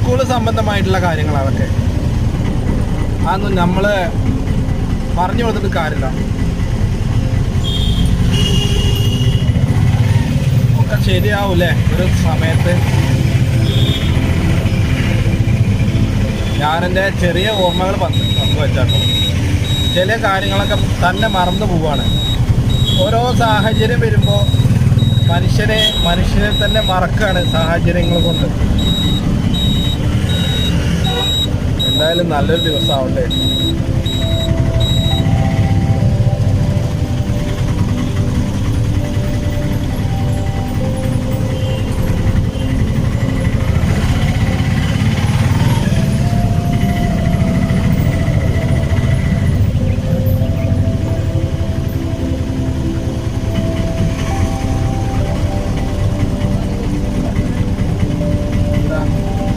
School സംബന്ധമായിട്ടുള്ള കാര്യങ്ങൾ അതൊക്കെ അതൊന്നും നമ്മൾ പറഞ്ഞു കൊടുത്തിട്ട് കാര്യമില്ല. ഒക്കെ ശരിയാവൂലേ ഒരു സമയത്ത്. ഞാനെൻ്റെ ചെറിയ ഓർമ്മകൾ പങ്കുവെച്ചാട്ടോ. ചില കാര്യങ്ങളൊക്കെ തന്നെ മറന്നു പോവാണ്. ഓരോ സാഹചര്യം വരുമ്പോൾ മനുഷ്യനെ തന്നെ മറക്കാണ് സാഹചര്യങ്ങൾ കൊണ്ട്. എന്തായാലും നല്ലൊരു ദിവസമാവട്ടെ.